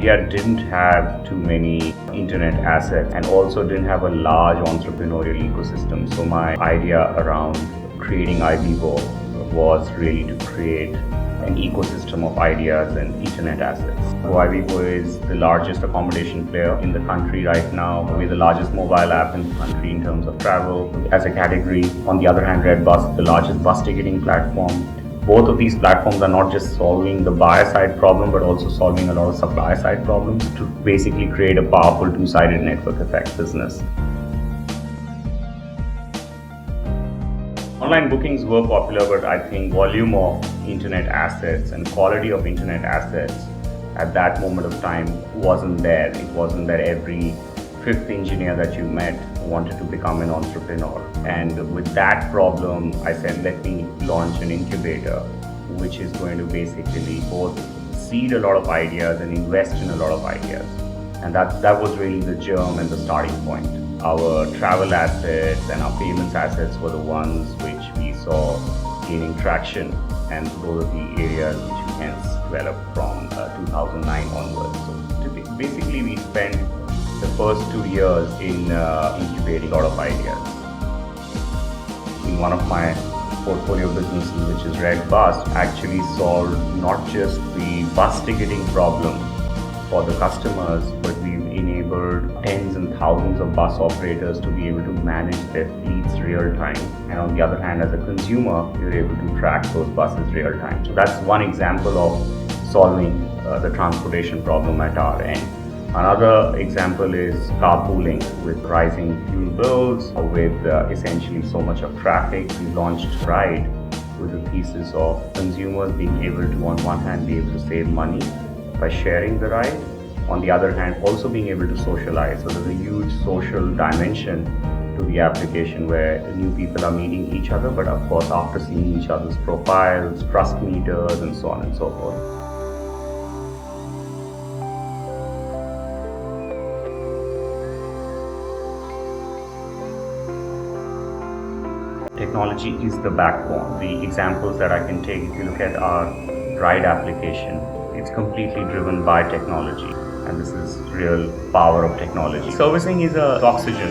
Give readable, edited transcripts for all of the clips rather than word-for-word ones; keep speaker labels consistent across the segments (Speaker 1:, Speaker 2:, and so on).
Speaker 1: India didn't have too many internet assets and also didn't have a large entrepreneurial ecosystem. So my idea around creating Ibibo was really to create an ecosystem of ideas and internet assets. So Ibibo is the largest accommodation player in the country right now. We're the largest mobile app in the country in terms of travel as a category. On the other hand, redBus is the largest bus ticketing platform. Both of these platforms are not just solving the buyer side problem, but also solving a lot of supply side problems to basically create a powerful two-sided network effect business. Online bookings were popular, but I think volume of internet assets and quality of internet assets at that moment of time wasn't there. It wasn't that every fifth engineer that you met wanted to become an entrepreneur. And with that problem, I said, let me launch an incubator, which is going to basically both seed a lot of ideas and invest in a lot of ideas. And that was really the germ and the starting point. Our travel assets and our payments assets were the ones which we saw gaining traction, and those are the areas which we hence developed from 2009 onwards. So basically we spent the first 2 years in incubating a lot of ideas. In one of my portfolio businesses, which is redBus, actually solved not just the bus ticketing problem for the customers, but we've enabled tens and thousands of bus operators to be able to manage their fleets real time. And on the other hand, as a consumer, you're able to track those buses real time. So that's one example of solving the transportation problem at our end. Another example is carpooling with rising fuel bills, with essentially so much of traffic. We launched Ryde with the thesis of consumers being able to, on one hand, be able to save money by sharing the ride. On the other hand, also being able to socialize. So there's a huge social dimension to the application where new people are meeting each other, but of course after seeing each other's profiles, trust meters, and so on and so forth. Technology is the backbone. The examples that I can take, if you look at our Ryde application, it's completely driven by technology, and this is real power of technology. Servicing is a oxygen,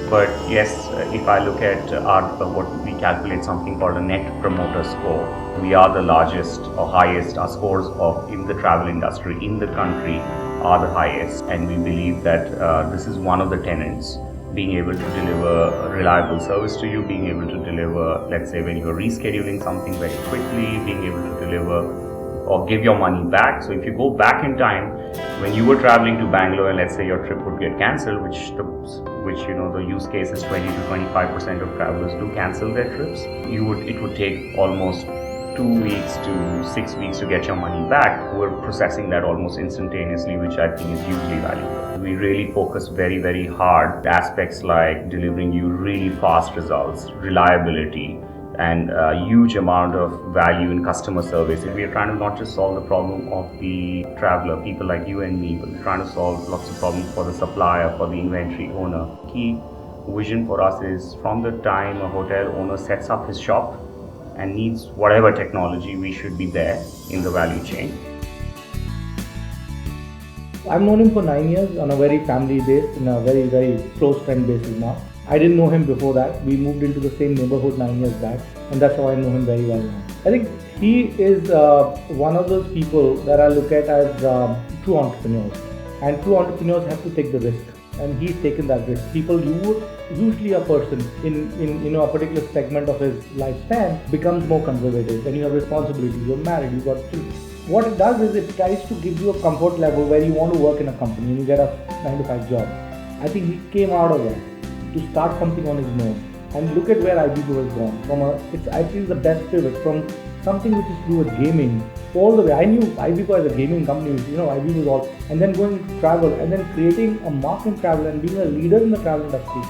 Speaker 1: but yes, if I look at what we calculate something called a net promoter score, we are the largest or highest. Our scores in the travel industry in the country are the highest, and we believe that this is one of the tenets. Being able to deliver reliable service to you, being able to deliver, let's say when you're rescheduling something very quickly, being able to deliver or give your money back. So if you go back in time, when you were traveling to Bangalore and let's say your trip would get cancelled, which the use case is 20 to 25% of travelers do cancel their trips, it would take almost 2 weeks to 6 weeks to get your money back. We're processing that almost instantaneously, which I think is hugely valuable. We really focus very, very hard aspects like delivering you really fast results, reliability, and a huge amount of value in customer service. And we are trying to not just solve the problem of the traveler, people like you and me, but we're trying to solve lots of problems for the supplier, for the inventory owner. Key vision for us is from the time a hotel owner sets up his shop and needs whatever technology, we should be there in the value chain.
Speaker 2: I've known him for 9 years on a very family base, in a very, very close friend basis now. I didn't know him before that. We moved into the same neighborhood 9 years back, and that's how I know him very well now. I think he is one of those people that I look at as true entrepreneurs. And true entrepreneurs have to take the risk, and he's taken that risk. Usually a person in a particular segment of his lifespan becomes more conservative. When you have responsibilities, you're married, you've got children. What it does is it tries to give you a comfort level where you want to work in a company and you get a 9-to-5 job. I think he came out of that to start something on his own. And look at where Ibibo has gone. I feel the best pivot from something which is to do with gaming all the way. I knew Ibibo as a gaming company, Ibibo was all, and then going to travel and then creating a mark in travel and being a leader in the travel industry.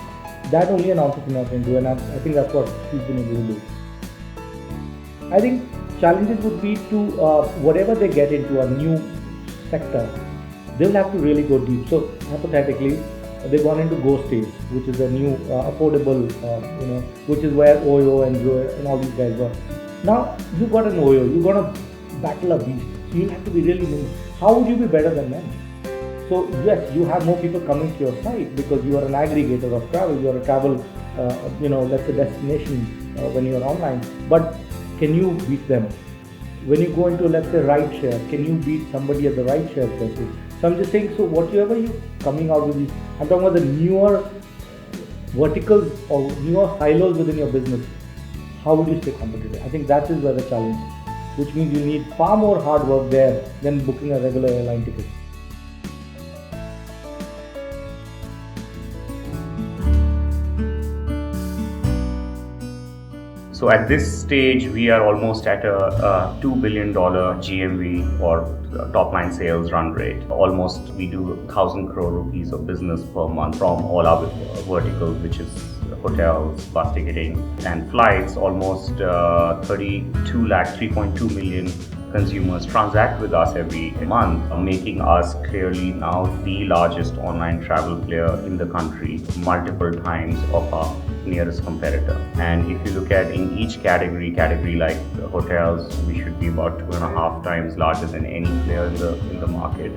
Speaker 2: That only an entrepreneur can do, and I think that's what he's been able to do. I think challenges would be to whatever they get into a new sector, they'll have to really go deep. So hypothetically, they've gone into goStays, which is a new affordable, which is where Oyo and Zoe and all these guys were. Now you got an Oyo, you got to battle a beast. So you'll have to be really nimble. How would you be better than them? So yes, you have more people coming to your site because you are an aggregator of travel. You are a travel, let's say destination when you are online. But can you beat them? When you go into, let's say, ride share, can you beat somebody at the ride share places? So I'm just saying, so whatever you coming out with these, I'm talking about the newer verticals or newer silos within your business. How would you stay competitive? I think that is where the challenge is, which means you need far more hard work there than booking a regular airline ticket.
Speaker 1: So at this stage, we are almost at a $2 billion GMV or top line sales run rate. Almost we do 1,000 crore rupees of business per month from all our verticals, which is hotels, bus ticketing and flights. Almost 3.2 million consumers transact with us every month, making us clearly now the largest online travel player in the country, multiple times of our nearest competitor. And if you look at in each category like hotels, we should be about 2.5 times larger than any player in the market.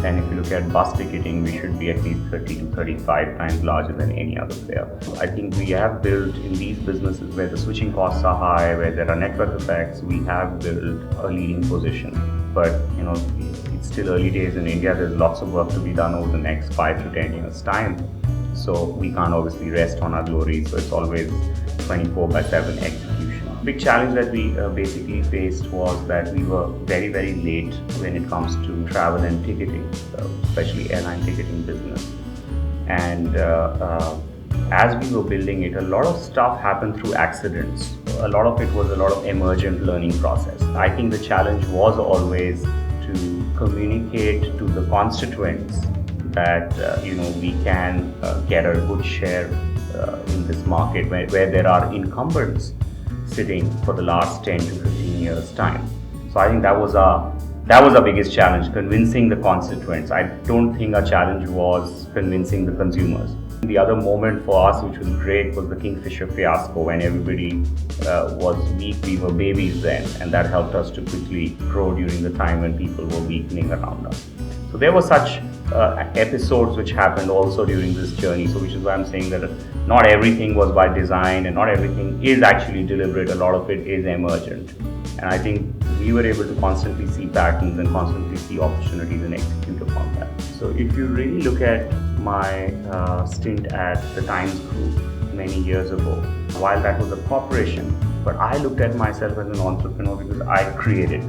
Speaker 1: And if you look at bus ticketing, we should be at least 30 to 35 times larger than any other player. I think we have built in these businesses where the switching costs are high, where there are network effects, we have built a leading position. But it's still early days in India. There's lots of work to be done over the next 5 to 10 years time. So we can't obviously rest on our glory. So it's always 24/7 execution. Big challenge that we basically faced was that we were very, very late when it comes to travel and ticketing, especially airline ticketing business. And as we were building it, a lot of stuff happened through accidents. A lot of it was a lot of emergent learning process. I think the challenge was always to communicate to the constituents that we can get a good share in this market where there are incumbents sitting for the last 10 to 15 years time. So I think that was our biggest challenge, convincing the constituents. I don't think our challenge was convincing the consumers. The other moment for us, which was great, was the Kingfisher fiasco when everybody was weak. We were babies then, and that helped us to quickly grow during the time when people were weakening around us. So there were such episodes which happened also during this journey. So which is why I'm saying that not everything was by design and not everything is actually deliberate. A lot of it is emergent. And I think we were able to constantly see patterns and constantly see opportunities and execute upon that. So if you really look at my stint at the Times Group many years ago, while that was a corporation, but I looked at myself as an entrepreneur because I created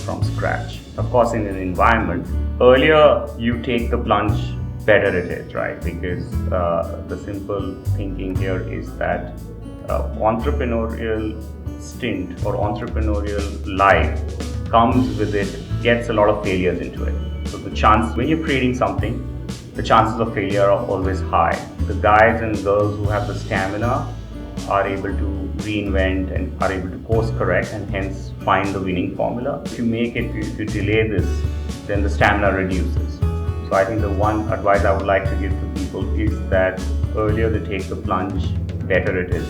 Speaker 1: from scratch. Of course, in an environment, earlier you take the plunge, better it is, right? Because the simple thinking here is that entrepreneurial stint or entrepreneurial life comes with it, gets a lot of failures into it. So the chance, when you're creating something, the chances of failure are always high. The guys and girls who have the stamina are able to reinvent and are able to course correct and hence find the winning formula. If you delay this, then the stamina reduces. So I think the one advice I would like to give to people is that earlier they take the plunge, better it is.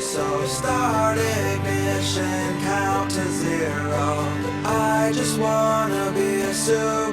Speaker 3: So start ignition, count to zero. I just wanna be a superhero.